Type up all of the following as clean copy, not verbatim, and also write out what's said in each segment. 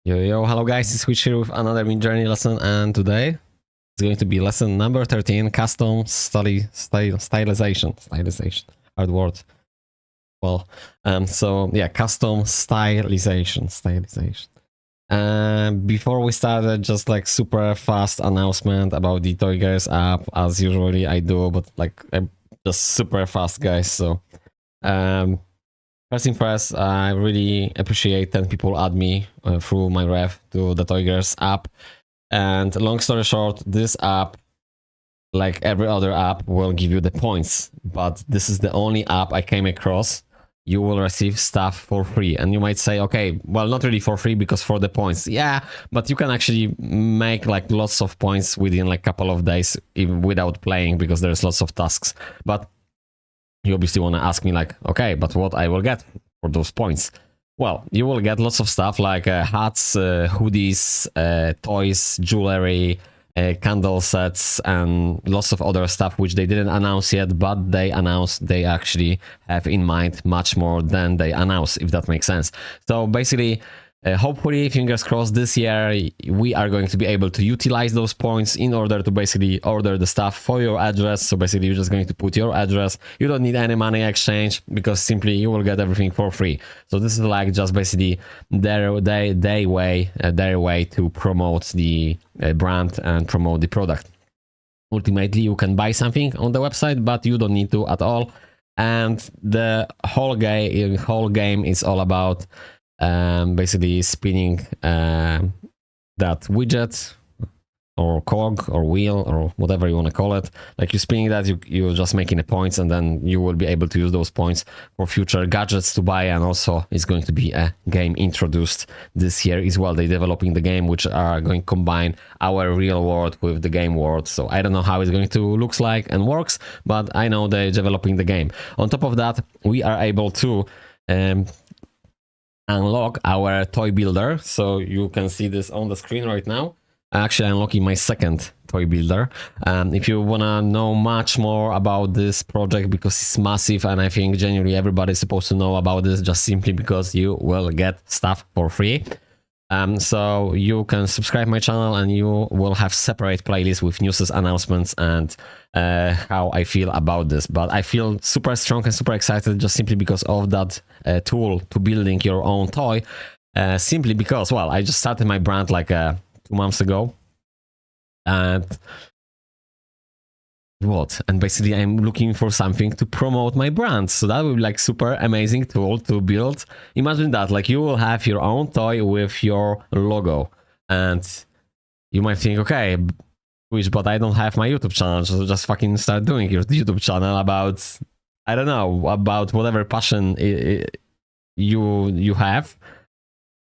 Yo, hello guys, it's Switch here with another Midjourney lesson, and today it's going to be lesson number 13, custom stylization. Hard word. Well, so yeah, custom stylization. Before we started, just like super fast announcement about the TOYGERS app, as usually I do, but like I'm just super fast, guys. So, first thing first, I really appreciate 10 people add me through my ref to the TOYGERS app. And long story short, this app, like every other app, will give you the points. But this is the only app I came across. You will receive stuff for free. And you might say, okay, well, not really for free because for the points. Yeah, but you can actually make like lots of points within like a couple of days even without playing because there's lots of tasks. But you obviously want to ask me like, okay, but what I will get for those points? Well, you will get lots of stuff like hats, hoodies, toys, jewelry, candle sets, and lots of other stuff which they didn't announce yet, but they announced they actually have in mind much more than they announced, if that makes sense. So basically, hopefully, fingers crossed, this year we are going to be able to utilize those points in order to basically order the stuff for your address. So basically, you're just going to put your address. You don't need any money exchange because simply you will get everything for free. So this is like just basically their way to promote the brand and promote the product. Ultimately, you can buy something on the website, but you don't need to at all. And the whole game is all about basically spinning that widget or cog or wheel or whatever you want to call it. Like you're spinning that, you're just making the points, and then you will be able to use those points for future gadgets to buy. And also it's going to be a game introduced this year as well. They're developing the game which are going to combine our real world with the game world. So I don't know how it's going to looks like and works, but I know they're developing the game. On top of that, we are able to unlock our toy builder. So you can see this on the screen right now. Actually, I'm unlocking my second toy builder. If you want to know much more about this project, because it's massive and I think genuinely everybody's supposed to know about this, just simply because you will get stuff for free. So you can subscribe my channel and you will have separate playlists with news, announcements, and how I feel about this. But I feel super strong and super excited just simply because of that tool to building your own toy. Simply because, well, I just started my brand like 2 months ago. And basically I'm looking for something to promote my brand, so that would be like super amazing tool to build. Imagine that, like you will have your own toy with your logo, and you might think, okay, but I don't have my YouTube channel, so just fucking start doing your YouTube channel about, I don't know, about whatever passion you have.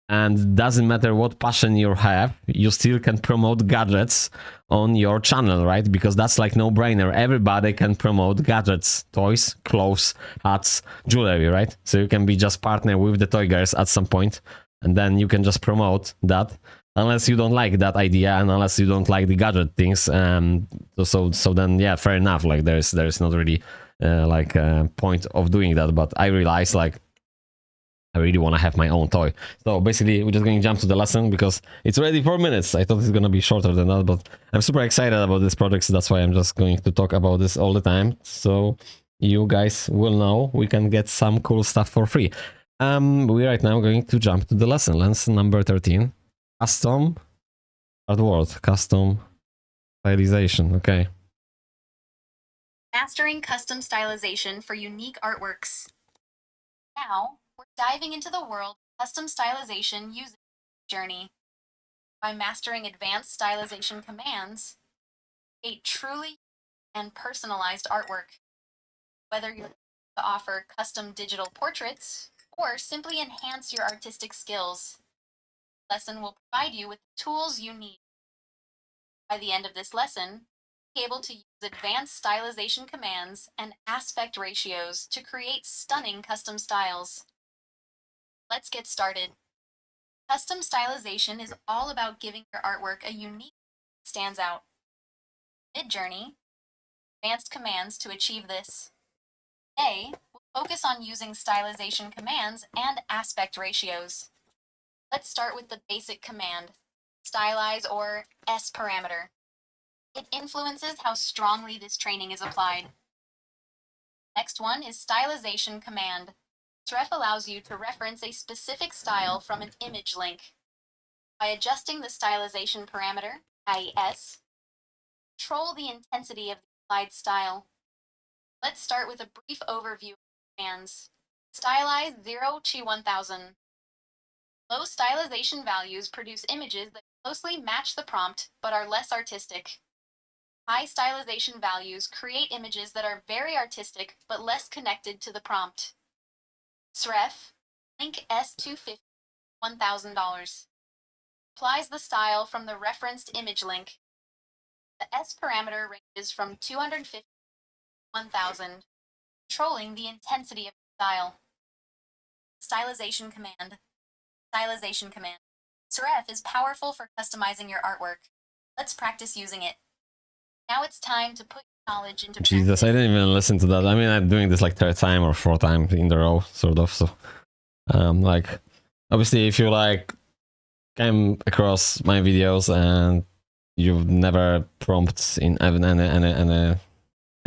And doesn't matter what passion you have, you still can promote gadgets on your channel, right? Because that's like no-brainer. Everybody can promote gadgets, toys, clothes, hats, jewelry, right? So you can be just partner with the TOYGERS at some point, and then you can just promote that. Unless you don't like that idea, and unless you don't like the gadget things, so then yeah, fair enough. Like there's not really like a point of doing that. But I realize like I really want to have my own toy. So basically, we're just going to jump to the lesson because it's already 4 minutes. I thought it's going to be shorter than that, but I'm super excited about this project, so that's why I'm just going to talk about this all the time. So you guys will know we can get some cool stuff for free. We right now going to jump to the lesson. Lesson number 13. Custom, hard word, custom stylization. Okay. Mastering custom stylization for unique artworks. Now, we're diving into the world of custom stylization using Midjourney. By mastering advanced stylization commands, create truly and personalized artwork. Whether you're to offer custom digital portraits or simply enhance your artistic skills, the lesson will provide you with the tools you need. By the end of this lesson, you'll be able to use advanced stylization commands and aspect ratios to create stunning custom styles. Let's get started. Custom stylization is all about giving your artwork a unique that stands out. Midjourney, advanced commands to achieve this. Today, we'll focus on using stylization commands and aspect ratios. Let's start with the basic command, stylize or S parameter. It influences how strongly this training is applied. Next one is stylization command. This ref allows you to reference a specific style from an image link. By adjusting the stylization parameter, IES, control the intensity of the applied style. Let's start with a brief overview of commands. Stylize 0 to 1000. Low stylization values produce images that closely match the prompt but are less artistic. High stylization values create images that are very artistic but less connected to the prompt. SREF, link S250, $1,000. Applies the style from the referenced image link. The S parameter ranges from 250 to 1000, controlling the intensity of the style. Stylization command. Stylization command. SREF is powerful for customizing your artwork. Let's practice using it. Now it's time to put your knowledge into Jesus, practice. I didn't even listen to that. I mean, I'm doing this like third time or fourth time in the row, sort of. So, like, obviously, if you like came across my videos and you've never prompted in any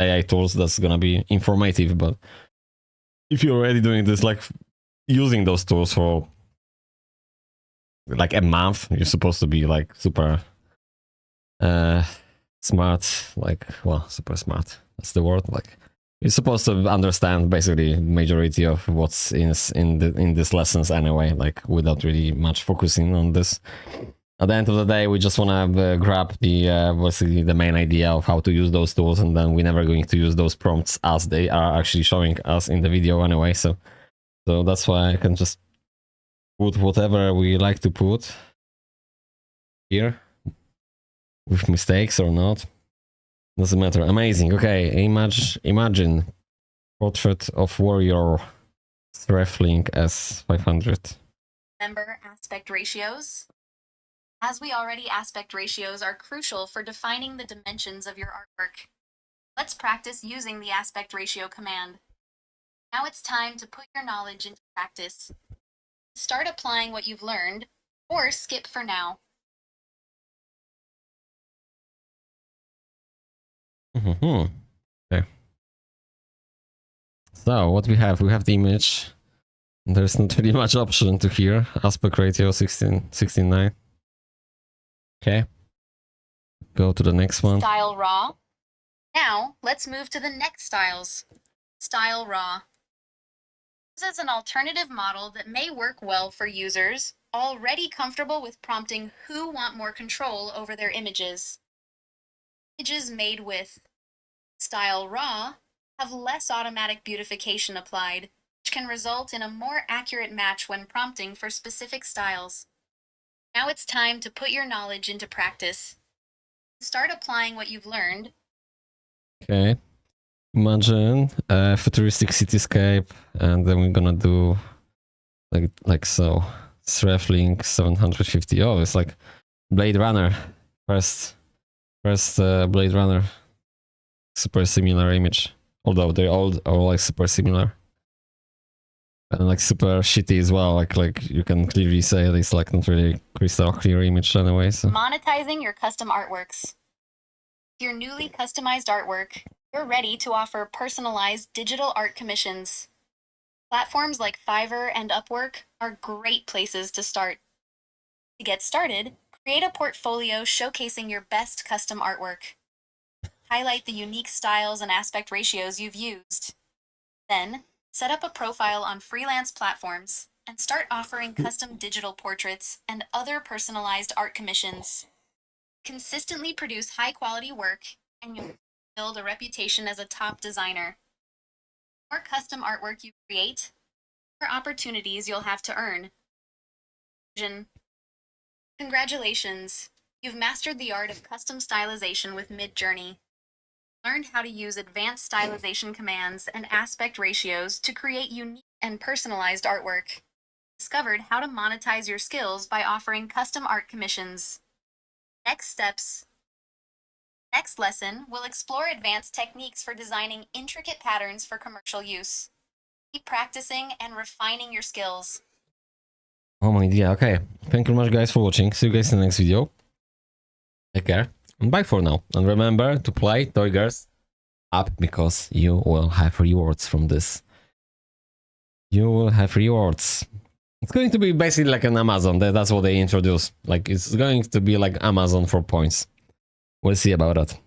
AI tools, that's gonna be informative. But if you're already doing this, like using those tools for like a month, you're supposed to be like super smart, like, well, super smart, that's the word. Like, you're supposed to understand basically majority of what's in these lessons anyway, like without really much focusing on this. At the end of the day, we just want to grab the basically the main idea of how to use those tools, and then we're never going to use those prompts as they are actually showing us in the video anyway. So that's why I can just put whatever we like to put here, with mistakes or not. Doesn't matter. Amazing. Okay, imagine portrait of warrior, Threfling S500. Remember aspect ratios? As we already, aspect ratios are crucial for defining the dimensions of your artwork. Let's practice using the aspect ratio command. Now it's time to put your knowledge into practice. Start applying what you've learned, or skip for now. Okay. So what we have the image. There's not really much option to here. Aspect ratio 16:9. Okay. Go to the next one. Style raw. Now let's move to the next styles. Style raw. This is an alternative model that may work well for users already comfortable with prompting who want more control over their images. Images made with Style raw have less automatic beautification applied, which can result in a more accurate match when prompting for specific styles. Now it's time to put your knowledge into practice. Start applying what you've learned. Okay. Imagine a futuristic cityscape, and then we're gonna do like so. Threfling 750. Oh, it's like Blade Runner. First Blade Runner. Super similar image, although they're all like super similar, and like super shitty as well. Like you can clearly say it's like not really crystal clear image anyway. So Monetizing your custom artworks. With your newly customized artwork, you're ready to offer personalized digital art commissions. Platforms like Fiverr and Upwork are great places to start. To get started, create a portfolio showcasing your best custom artwork. Highlight the unique styles and aspect ratios you've used. Then, set up a profile on freelance platforms and start offering custom digital portraits and other personalized art commissions. Consistently produce high-quality work, and you'll build a reputation as a top designer. The more custom artwork you create, the more opportunities you'll have to earn. Congratulations! You've mastered the art of custom stylization with Midjourney. Learned how to use advanced stylization commands and aspect ratios to create unique and personalized artwork. Discovered how to monetize your skills by offering custom art commissions. Next steps. Next lesson, we'll explore advanced techniques for designing intricate patterns for commercial use. Keep practicing and refining your skills. Oh my dear, okay. Thank you very much guys for watching. See you guys in the next video. Take care. And bye for now. And remember to play TOYGERS app because you will have rewards from this. You will have rewards. It's going to be basically like an Amazon. That's what they introduced. Like it's going to be like Amazon for points. We'll see about that.